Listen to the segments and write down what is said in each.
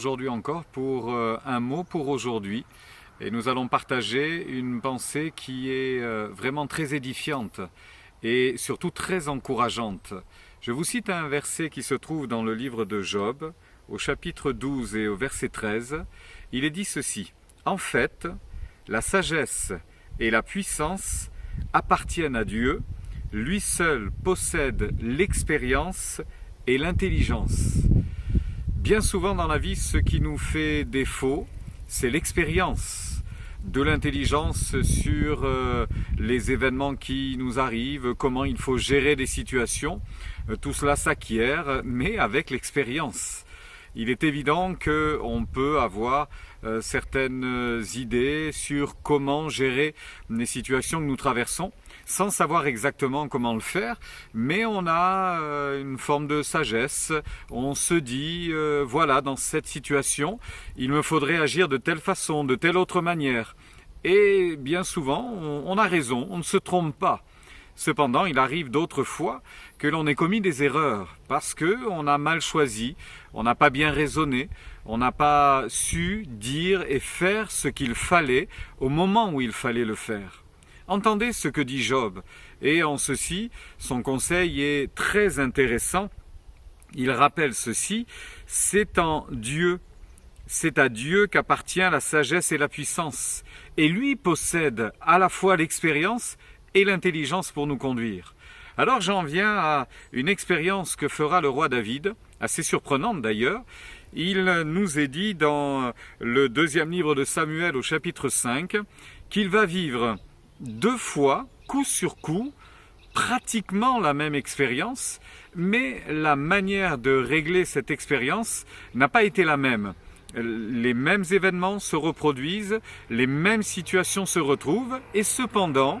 aujourd'hui encore pour un mot pour aujourd'hui. Et nous allons partager une pensée qui est vraiment très édifiante et surtout très encourageante. Je vous cite un verset qui se trouve dans le livre de Job, au chapitre 12 et au verset 13. Il est dit ceci: « En fait, la sagesse et la puissance appartiennent à Dieu. Lui seul possède l'expérience et l'intelligence. » Bien souvent dans la vie, ce qui nous fait défaut, c'est l'expérience de l'intelligence sur les événements qui nous arrivent, comment il faut gérer des situations. Tout cela s'acquiert, mais avec l'expérience. Il est évident qu'on peut avoir certaines idées sur comment gérer les situations que nous traversons, sans savoir exactement comment le faire, mais on a une forme de sagesse. On se dit, voilà, dans cette situation, il me faudrait agir de telle façon, de telle autre manière. Et bien souvent, on a raison, on ne se trompe pas. Cependant, il arrive d'autres fois que l'on ait commis des erreurs parce qu'on a mal choisi, on n'a pas bien raisonné, on n'a pas su dire et faire ce qu'il fallait au moment où il fallait le faire. Entendez ce que dit Job, et en ceci, son conseil est très intéressant. Il rappelle ceci: c'est à Dieu qu'appartient la sagesse et la puissance, et lui possède à la fois l'expérience et l'intelligence pour nous conduire. Alors j'en viens à une expérience que fera le roi David, assez surprenante d'ailleurs. Il nous est dit dans le deuxième livre de Samuel au chapitre 5 qu'il va vivre 2 fois, coup sur coup, pratiquement la même expérience, mais la manière de régler cette expérience n'a pas été la même. Les mêmes événements se reproduisent, les mêmes situations se retrouvent, et cependant,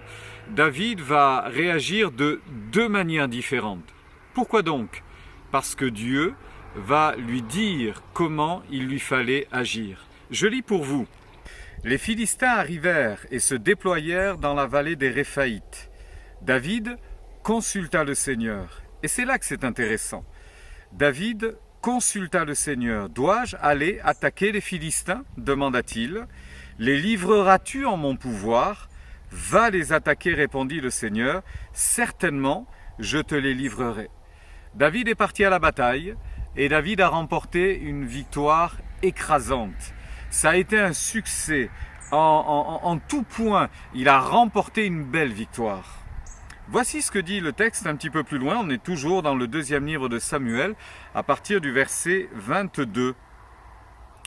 David va réagir de 2 manières différentes. Pourquoi donc? Parce que Dieu va lui dire comment il lui fallait agir. Je lis pour vous. Les Philistins arrivèrent et se déployèrent dans la vallée des Réphaïtes. David consulta le Seigneur. Et c'est là que c'est intéressant. David consulta le Seigneur. « Dois-je aller attaquer les Philistins ?» demanda-t-il. « Les livreras-tu en mon pouvoir ?»« Va les attaquer, répondit le Seigneur. Certainement, je te les livrerai. » David est parti à la bataille et David a remporté une victoire écrasante. Ça a été un succès en tout point. Il a remporté une belle victoire. Voici ce que dit le texte un petit peu plus loin. On est toujours dans le deuxième livre de Samuel, à partir du verset 22.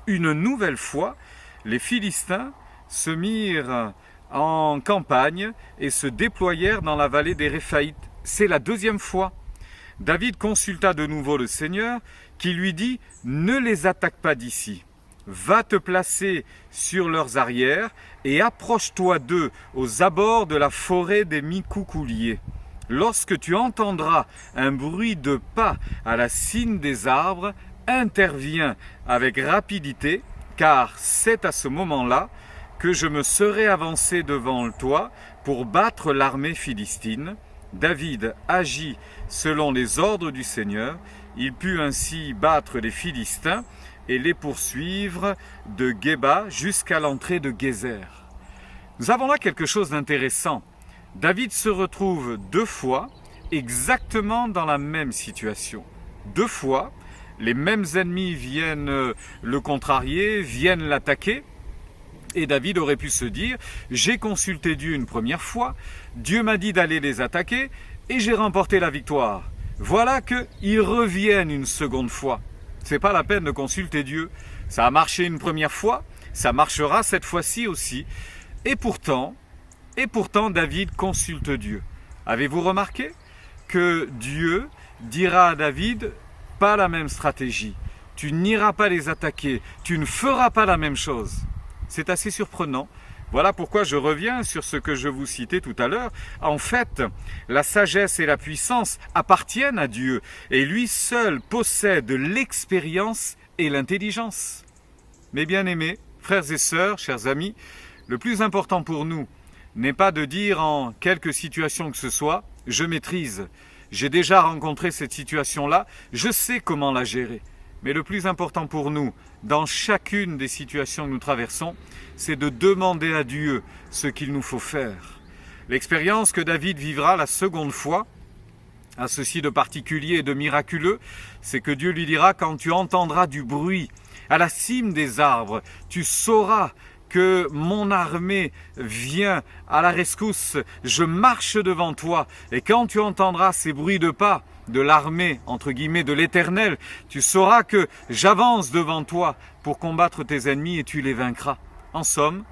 Une nouvelle fois, les Philistins se mirent en campagne et se déployèrent dans la vallée des Réphaïtes. C'est la 2e fois. David consulta de nouveau le Seigneur, qui lui dit « Ne les attaque pas d'ici. Va te placer sur leurs arrières et approche-toi d'eux aux abords de la forêt des micoucouliers. Lorsque tu entendras un bruit de pas à la cime des arbres, interviens avec rapidité, car c'est à ce moment-là que je me serai avancé devant toi pour battre l'armée philistine. » David agit selon les ordres du Seigneur. Il put ainsi battre les Philistins et les poursuivre de Géba jusqu'à l'entrée de Gézer. Nous avons là quelque chose d'intéressant. David se retrouve 2 fois exactement dans la même situation. 2 fois, les mêmes ennemis viennent le contrarier, viennent l'attaquer. Et David aurait pu se dire « J'ai consulté Dieu une première fois, Dieu m'a dit d'aller les attaquer et j'ai remporté la victoire. Voilà qu'ils reviennent une seconde fois. C'est pas la peine de consulter Dieu. Ça a marché une première fois, ça marchera cette fois-ci aussi. » Et pourtant, David consulte Dieu. Avez-vous remarqué que Dieu dira à David « Pas la même stratégie. Tu n'iras pas les attaquer. Tu ne feras pas la même chose. » C'est assez surprenant. Voilà pourquoi je reviens sur ce que je vous citais tout à l'heure. En fait, la sagesse et la puissance appartiennent à Dieu et lui seul possède l'expérience et l'intelligence. Mes bien-aimés, frères et sœurs, chers amis, le plus important pour nous n'est pas de dire en quelque situation que ce soit « je maîtrise ». J'ai déjà rencontré cette situation-là, je sais comment la gérer. Mais le plus important pour nous, dans chacune des situations que nous traversons, c'est de demander à Dieu ce qu'il nous faut faire. L'expérience que David vivra la seconde fois, à ceci de particulier et de miraculeux, c'est que Dieu lui dira: quand tu entendras du bruit à la cime des arbres, tu sauras que mon armée vient à la rescousse, je marche devant toi, et quand tu entendras ces bruits de pas de l'armée, entre guillemets, de l'Éternel, tu sauras que j'avance devant toi pour combattre tes ennemis et tu les vaincras. En somme,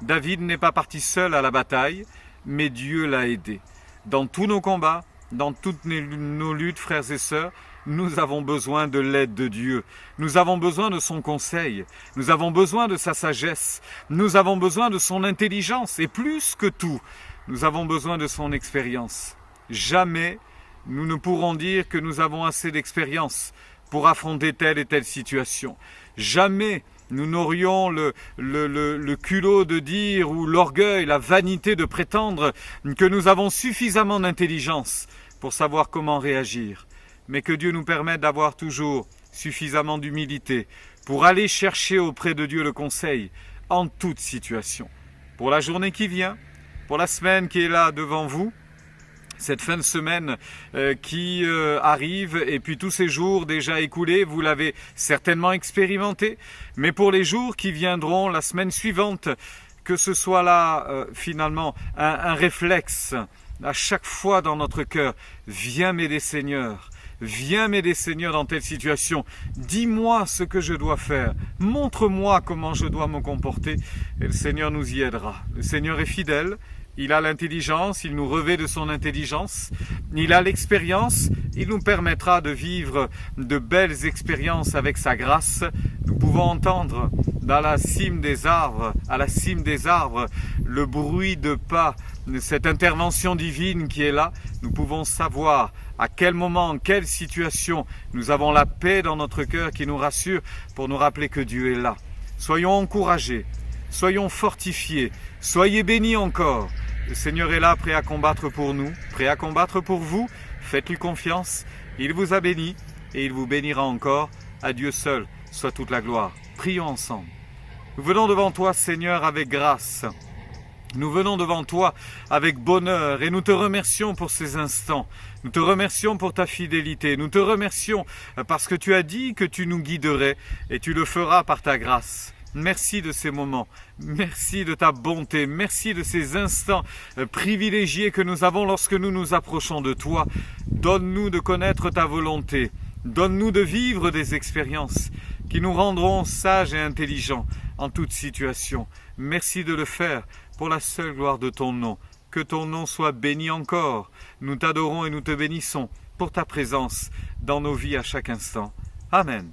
David n'est pas parti seul à la bataille, mais Dieu l'a aidé. Dans tous nos combats, dans toutes nos luttes, frères et sœurs, nous avons besoin de l'aide de Dieu. Nous avons besoin de son conseil. Nous avons besoin de sa sagesse. Nous avons besoin de son intelligence. Et plus que tout, nous avons besoin de son expérience. Jamais nous ne pourrons dire que nous avons assez d'expérience pour affronter telle et telle situation. Jamais nous n'aurions le culot de dire, ou l'orgueil, la vanité de prétendre que nous avons suffisamment d'intelligence pour savoir comment réagir. Mais que Dieu nous permette d'avoir toujours suffisamment d'humilité pour aller chercher auprès de Dieu le conseil en toute situation. Pour la journée qui vient, pour la semaine qui est là devant vous, cette fin de semaine qui arrive, et puis tous ces jours déjà écoulés, vous l'avez certainement expérimenté, mais pour les jours qui viendront la semaine suivante, que ce soit là finalement un réflexe à chaque fois dans notre cœur: viens m'aider Seigneur, viens m'aider Seigneur dans telle situation, dis-moi ce que je dois faire, montre-moi comment je dois me comporter, et le Seigneur nous y aidera. Le Seigneur est fidèle. Il a l'intelligence, il nous revêt de son intelligence, il a l'expérience, il nous permettra de vivre de belles expériences avec sa grâce. Nous pouvons entendre dans la cime des arbres, à la cime des arbres, le bruit de pas, cette intervention divine qui est là. Nous pouvons savoir à quel moment, en quelle situation, nous avons la paix dans notre cœur qui nous rassure pour nous rappeler que Dieu est là. Soyons encouragés, soyons fortifiés, soyez bénis encore. Le Seigneur est là, prêt à combattre pour nous, prêt à combattre pour vous. Faites-lui confiance, il vous a béni et il vous bénira encore. À Dieu seul soit toute la gloire. Prions ensemble. Nous venons devant toi, Seigneur, avec grâce. Nous venons devant toi avec bonheur et nous te remercions pour ces instants. Nous te remercions pour ta fidélité. Nous te remercions parce que tu as dit que tu nous guiderais et tu le feras par ta grâce. Merci de ces moments, merci de ta bonté, merci de ces instants privilégiés que nous avons lorsque nous nous approchons de toi. Donne-nous de connaître ta volonté, donne-nous de vivre des expériences qui nous rendront sages et intelligents en toute situation. Merci de le faire pour la seule gloire de ton nom. Que ton nom soit béni encore. Nous t'adorons et nous te bénissons pour ta présence dans nos vies à chaque instant. Amen.